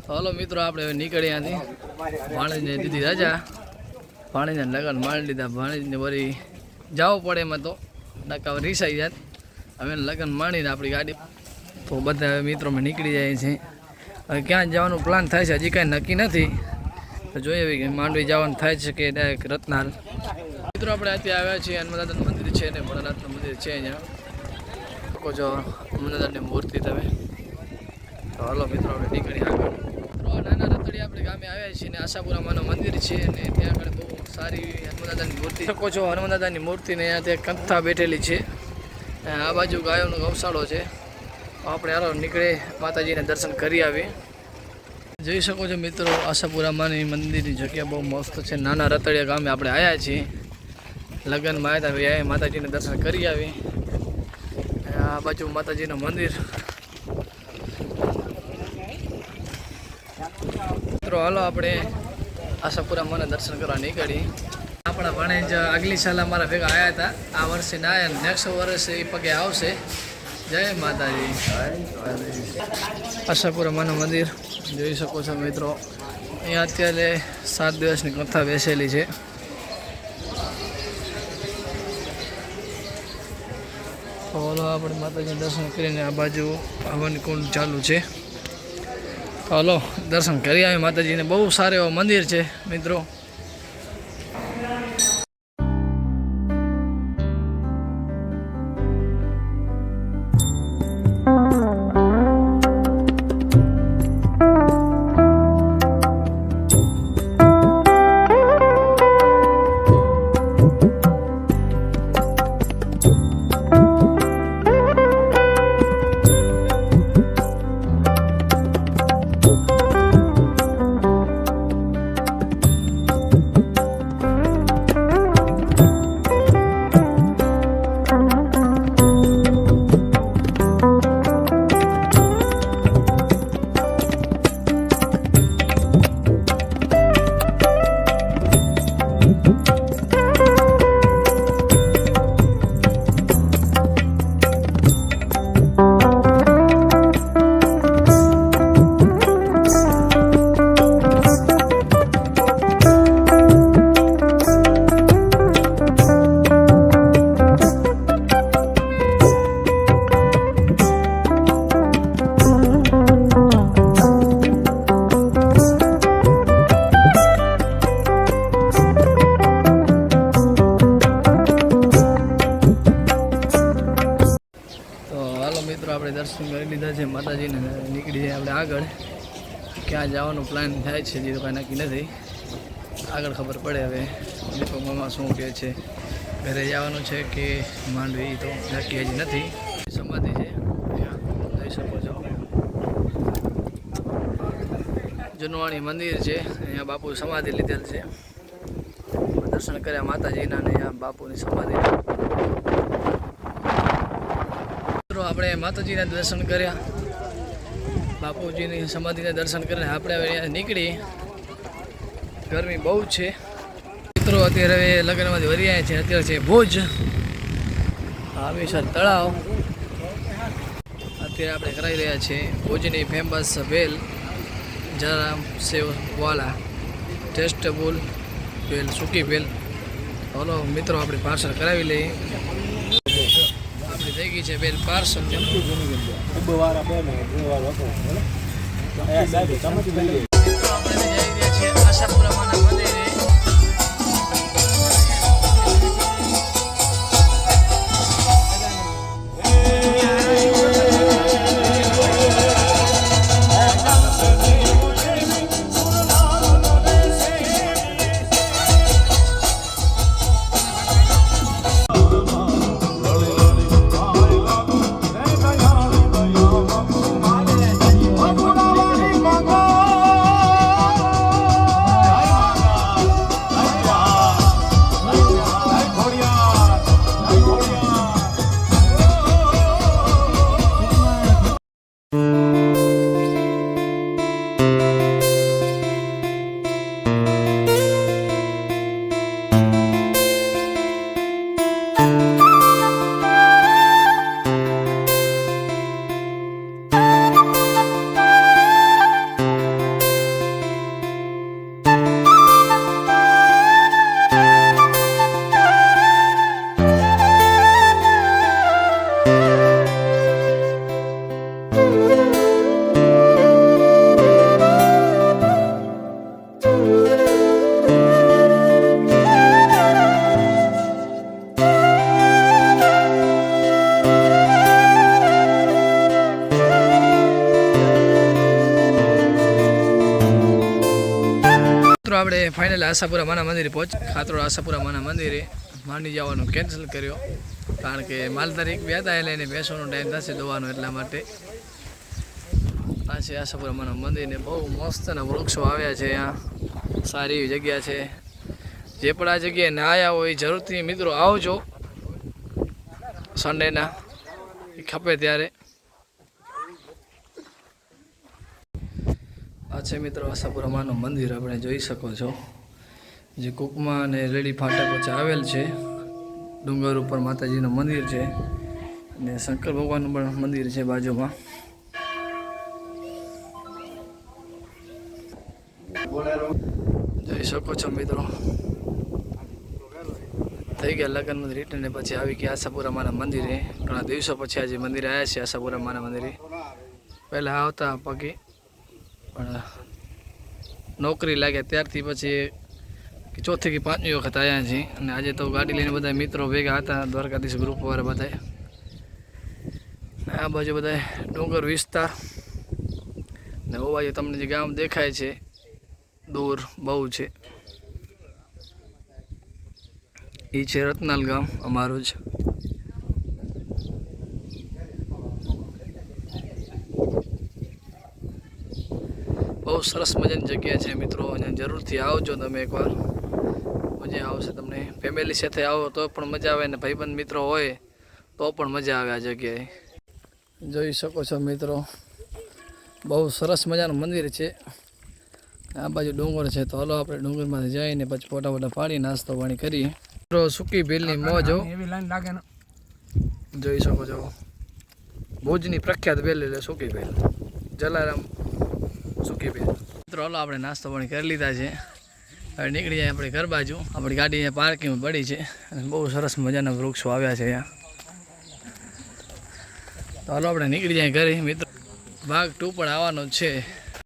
Hello મિત્રો, આપણે નીકળ્યા હતી. ભાણીને દીધી રાજા, ભાણીને લગન માણી લીધા. ભાણીને વળી જવું પડે એમાં તો નકા રીસાઈ જાય. હવે લગન માણીને આપણી ગાડી તો બધા મિત્રોમાં નીકળી જાય છે. હવે ક્યાં જવાનું પ્લાન થાય છે હજી કાંઈ નક્કી નથી. તો જોઈએ કે માંડવી જવાનું થાય છે કે ડાયરેક્ટ રત્નાલ. મિત્રો આપણે અત્યારે આવ્યા છીએ. હનુમાનદાદાનું મંદિર છે ને ભોળાનાથનું મંદિર છે અહીંયા. શકો છો હનુમાનદાદાની મૂર્તિ તમે. તો હાલો મિત્રો આપણે નીકળી આગળ. નાના રતડી આપણે ગામે આવ્યા છીએ ને આશાપુરામાનું મંદિર છે ને ત્યાં આગળ બહુ સારી હનુમાનદાદાની મૂર્તિ શકો છો. હનુમાનદાદાની મૂર્તિને અહીંયા ત્યાં કંથા બેઠેલી છે. આ બાજુ ગાયોનો ગૌશાળો છે. આપણે હાલો નીકળે માતાજીને દર્શન કરી આવીએ. જોઈ શકો છો મિત્રો, આશાપુરામાની મંદિરની જગ્યા બહુ મસ્ત છે. નાના રતડિયા ગામે આપણે આવ્યા છીએ. લગ્નમાં આવ્યા હતા, માતાજીને દર્શન કરી આવી. આ બાજુ માતાજીનું મંદિર. મિત્રો હાલો આપણે આશાપુરામાના દર્શન કરવા નીકળી. આપણા ભાણેજ આગલી સાલ અમારા ભેગા આવ્યા હતા. આ વર્ષે ના આવ્યા, નેક્સ્ટ વર્ષે એ પગે આવશે. જય માતાજી. આશાપુરામાનું મંદિર જોઈ શકો છો મિત્રો. અહીંયા અત્યારે 7 દિવસની કથા બેસેલી છે. તો આપણે માતાજીના દર્શન કરીને આ બાજુ હવન કુંડ ચાલુ છે. તો હલો દર્શન કરી આવે માતાજીને. બહુ સારું એવું મંદિર છે મિત્રો. આપણે દર્શન કરી લીધા છે માતાજીને. નીકળી જાય આપણે આગળ. ક્યાં જવાનું પ્લાન થાય છે જે તો કાંઈ નક્કી નથી. આગળ ખબર પડે. હવે દીપકમાં શું કહે છે, ઘરે જવાનું છે કે માંડવી તો નક્કી હજી નથી. સમાધિ છે જોઈ શકો છો. જુનવાણી મંદિર છે. અહીંયા બાપુ સમાધિ લીધેલ છે. દર્શન કર્યા માતાજીના ને અહીંયા બાપુની સમાધિ. આપણે માતાજીના દર્શન કર્યા, બાપુજીની સમાધિના દર્શન કરીને આપણે હવે અહીંયા નીકળી. ગરમી બહુ છે મિત્રો. અત્યારે હવે લગ્નમાંથી વળી આવ્યા છે. અત્યારે છે ભુજ હમીસર તળાવ. અત્યારે આપણે કરાવી રહ્યા છીએ ભુજની ફેમસ ભેલ, જરા સેવ વાલા ટેસ્ટેબલ ભેલ, સૂકી ભેલ. ચાલો મિત્રો આપણે પાર્સલ કરાવી લઈએ. થઈ ગઈ છે બેલ પાર્સલ. આશાપુરામાના મંદિરે. મિત્રો આપણે ફાઇનલી આશાપુરા માના મંદિરે ખાતરોડ આશાપુરા માના મંદિરે માંડી જવાનું કેન્સલ કર્યો, કારણ કે માલ તારીખ બે હતા એટલે એને બેસવાનો ટાઈમ થશે દોવાનો, એટલા માટે. આ છે આશાપુરા માના મંદિરને બહુ મસ્તના વૃક્ષો આવ્યા છે. અહીંયા સારી એવી જગ્યા છે. જે પણ આ જગ્યાએ ના આવ્યા હોય જરૂરથી મિત્રો આવજો સન્ડેના ખપે ત્યારે. આ છે મિત્રો આશાપુરા માનું મંદિર, આપણે જોઈ શકો છો, જે કુકમા અને રેડી ફાટક વચ્ચે આવેલ છે. ડુંગર ઉપર માતાજીનું મંદિર છે અને શંકર ભગવાનનું પણ મંદિર છે બાજુમાં. જોઈ શકો છો મિત્રો, થઈ ગયા લગ્નમાંથી રિટર્ન પછી આવી ગયા આશાપુરા માના મંદિરે. ઘણા દિવસો પછી આજે મંદિરે આવ્યા છે આશાપુરા માના મંદિરે. પહેલાં આવતા પગે પણ નોકરી લાગ્યા ત્યારથી પછી ચોથી કે પાંચમી વખત આવ્યા છીએ. અને આજે તો ગાડી લઈને બધા મિત્રો ભેગા હતા, દ્વારકાધીશ ગ્રુપવાળા બધા. આ બાજુ બધા ડુંગર વિસ્તાર ને ઓ બાજુ તમને જે ગામ દેખાય છે દૂર બહુ છે, એ છે રતનાલ ગામ અમારું જ. બહુ સરસ મજાની જગ્યા છે મિત્રો, અને જરૂરથી આવજો તમે એકવાર, મજા આવશે તમને. ફેમિલી સાથે આવો તો પણ મજા આવે, ને ભાઈબંધ મિત્રો હોય તો પણ મજા આવે. આ જગ્યાએ જોઈ શકો છો મિત્રો, બહુ સરસ મજાનું મંદિર છે. આ બાજુ ડુંગર છે, તો હલો આપણે ડુંગરમાંથી જઈને પછી ફોટા પાડી નાસ્તો પાણી કરીએ. સૂકી ભેલની મોજ જોઈ શકો છો, ભુજની પ્રખ્યાત ભેલ એટલે સૂકી ભેલ, જલારામ સૂકી ભેલ. મિત્રો હલો આપણે નાસ્તો પાણી કરી લીધા છે, હવે નીકળી જાય આપણે ઘર બાજુ. આપણી ગાડી અહીંયા પાર્કિંગમાં પડી છે અને બહુ સરસ મજાના વૃક્ષો આવ્યા છે અહીંયા. તો હાલો આપણે નીકળી જાય ઘરે મિત્રો. ભાગ 2 પણ આવવાનો છે.